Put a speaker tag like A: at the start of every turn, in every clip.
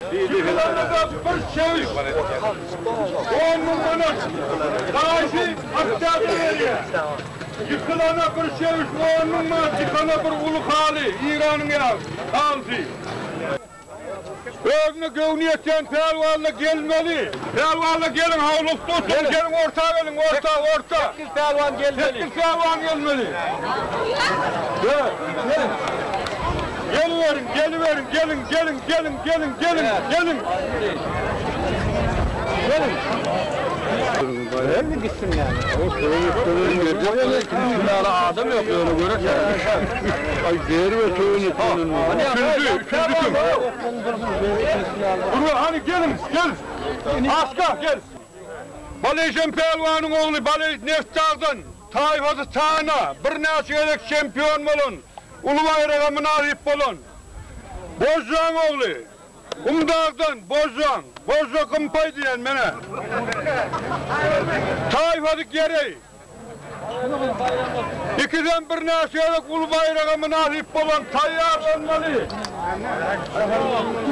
A: Yıkılanlarda bir çeviş. 10 numaralı. Karşı aktardı veriyor. Yıkılana bir çeviş. 10 numaralı. Yıkılana bir ulu hali. İran'ın ya. Halsi. Özünü gövniyetten pelvanla gelmeli. Pelvanla gelin havlukta oturun. Gelin orta gelin. Orta.
B: Tekil pelvan gelmeli.
A: Tekil pelvan gelmeli. Gel. Geliverin, gelin.
B: Öyle mi gitsin yani? Adam yok öyle görürsen.
C: Ay değeri ve tövünü tövünü.
A: Üçüncü kim? Dur hani gelin. Aska gel. Baleycan Pelvan'ın oğlu Baley Neftar'dan tayfası tağına bir nasyonel şampiyon olun. Ulu bayrağa münasip olun. Bozcan oğlu. Umdağ'dan Bozcan. Bozcan kımpay diyen bana. Tayfası gereği. İkiden bir nasyonel ulu bayrağa münasip olan tayyarlanmalı.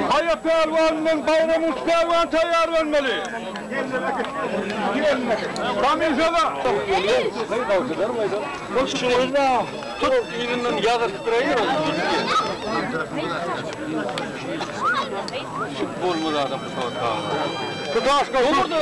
A: Hayat Pelvan'ın bayramı Pelvan tayyarlanmalı. Kamisada.
B: Şurada tut irinden yazıştırayım. Futbol mu adam bu saatte?
A: Kıdaşka olur da.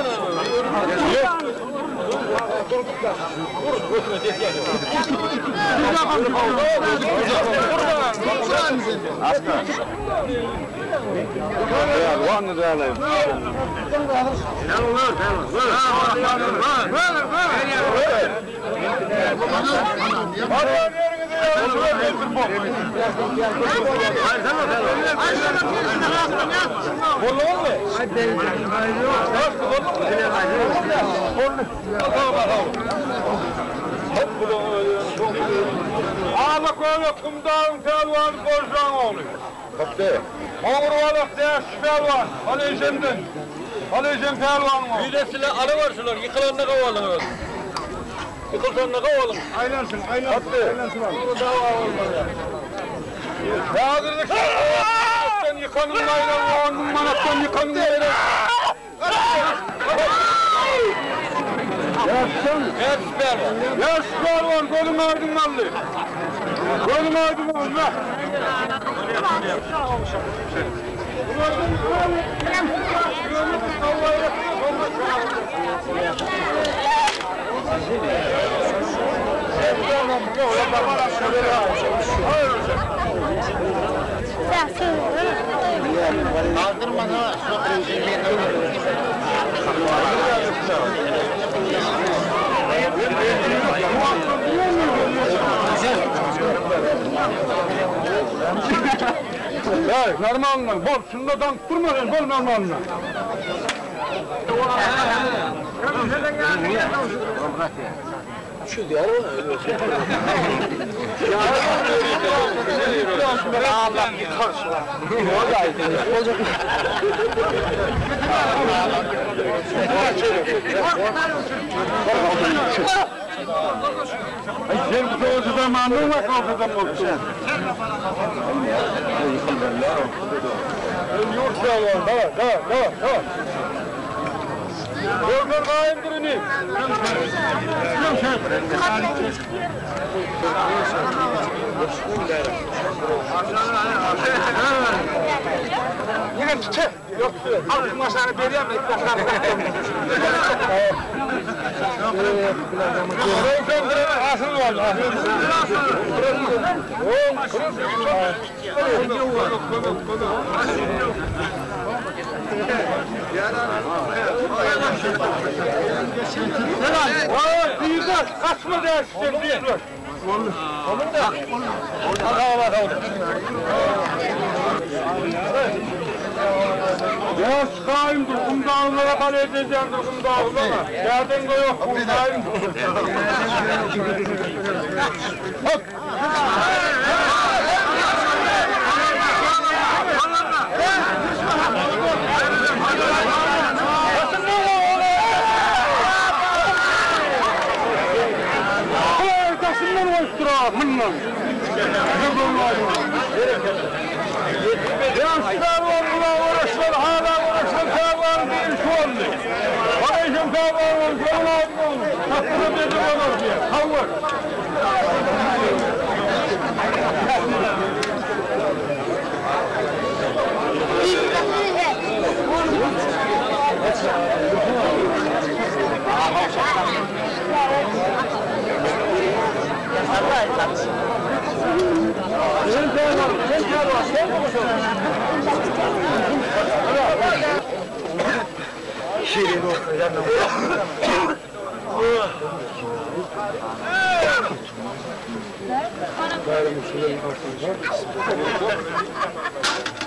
A: Ağla koyuyor kumdağın pelvanı Bozcan oğlu. Oğurvalık değersiz pelvan. Aleycem pelvan oğlu.
B: Yüzesiyle arı var şunlar, yıkılanına kovalım. Yıkılsanına kovalım.
C: Aylansın var.
B: Bu dava olmaz ya.
A: Yağdırdık. Manattan yıkanın ayran, 10 manattan yıkanın ayran. Değersiz pelvan, golün ardınmallı. Golün ardınmallı.
C: Kaldırmadan
A: Evet, normalına. Bol, şunda dank durmasın, bol normalına.
B: Şu diyar mı? Allah yıkarsın. O da aydın. Olacak.
A: Sen bu soğucu zamanın mı kalkacağım olsun? Yok ya var, tamam. Görmür kayımdır ini. Yine çık. Yok. Al masanı vereyim mi? Asıl var. Büyükler, kaçma değiştir büyükler. Onun da. Bakalım. Ya çıkayımdır, kumdağlara kale edeceğimdir kumdağlara. Yerden de yok, kumdağımdır. Bak! Bunlar. Yaşlar var, uğraşlar Barışım Pehlivan'ın kolunu aldın. Hakkını dedim olur diye. Kavur.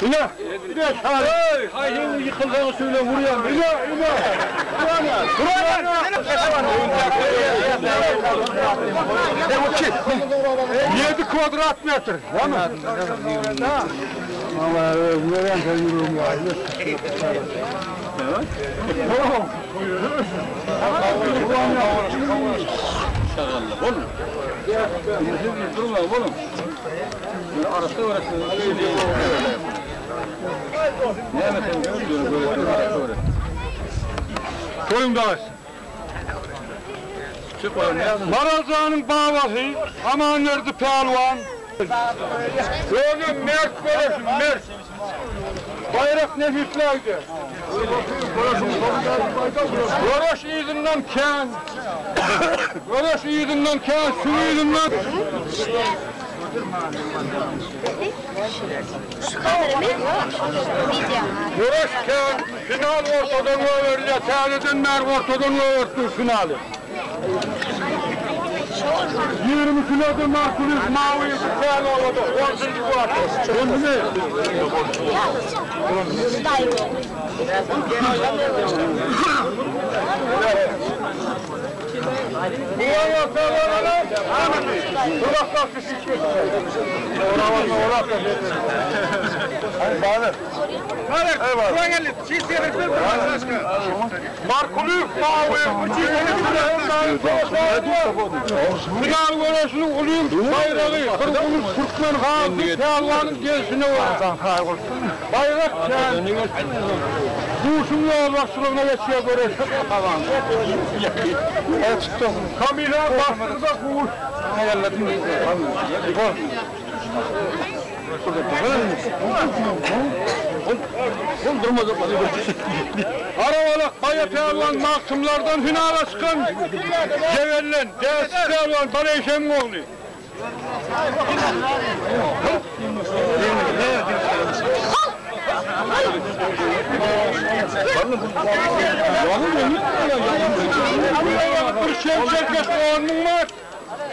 A: İne! İne çağır! Hay şimdi yıkıldığını söyle vuruyorum! İne! İne! Yedi kvadrat metre! Tamam. Ama nereden sayıyorum ya? Tamam. Oğlum. Durma oğlum. Arası öğretmen. Ne mesela böyle. Koyun dağız. Marazanın babası aman nerede Pehlivan? Oğlum Mert görürsün Mert. Bayrak nefislerdi. Görüş izinden ken. Görüş izinden ken, su izinden. Görüşken final ortadan öğrenci, Tağlı'dan mer ortadan öğretti finali. 20 kilodan Markulis mavi bir final oldu. 10. bu hafta. Kendini. Bu ayaklarına lan. Duraklar şişik. Orak da Hayır, Bahadır. Bahadır, buraya gelin. Çiğ seyrekler mi? Markulis mavi. Bu çiğ final görüşünün uluyum bayrağı. Kırgınız Türkmen Hakkı Pehlivan'ın gelsine var. Bayrak sen. Kuşun yolbaşçılığına geçiyor görüşü. Kamila bastırda kuş. Hayalledim. Aravalak Baya Pehlivan mahkumlardan finale çıkan Cevellen, Değersiz Pehlivan, Barışem oğlu. Bir şevçerkeş oğlunun var,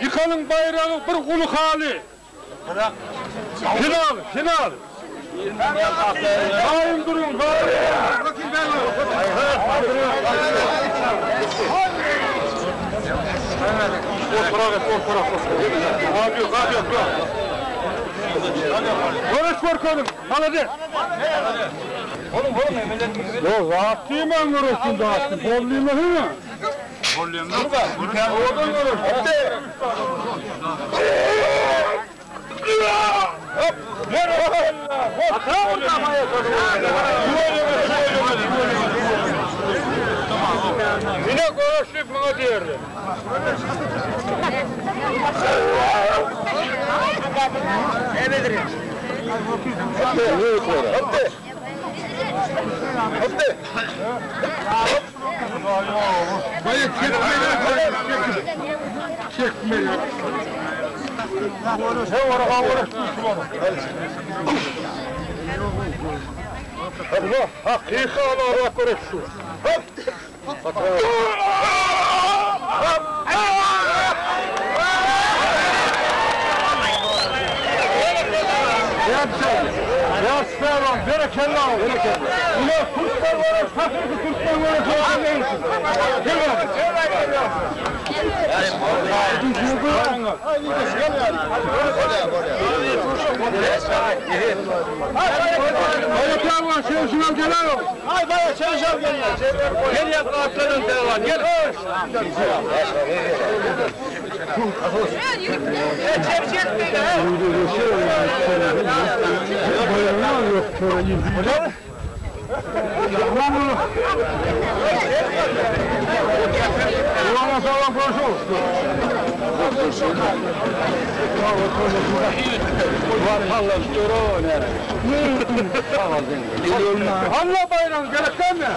A: yıkanın bayrağı bir kuluk hali. Final. Hain durun, Görüş var konum, hadi. Oğlum emeletimiz. Yok, rahat değil mi ben görüşsün dağıttım, bolluyum mu değil mi? Bolluyum mu? Oradan görüş, hadi. Hop! Hata orada ama yapalım. Yine görüşlük bana diyordu. Evet. Hadi. Bayık çekmeyin. Ne var ağır Allah hakika olarak görüşsün. Ya Pehlivan, bereketli ol. Ulan Türkler var, fakir Türkler var. Gel Hayır Pehlivan, Şevşin'e geliyor. Hayır Hayır, Şevşin'e geliyor. Gel yakın atladın Pehlivan, gel. Hocam. Kulağına sağlam konuşur.
C: Var hallam duru ne?
A: Allah bayram gerek mi?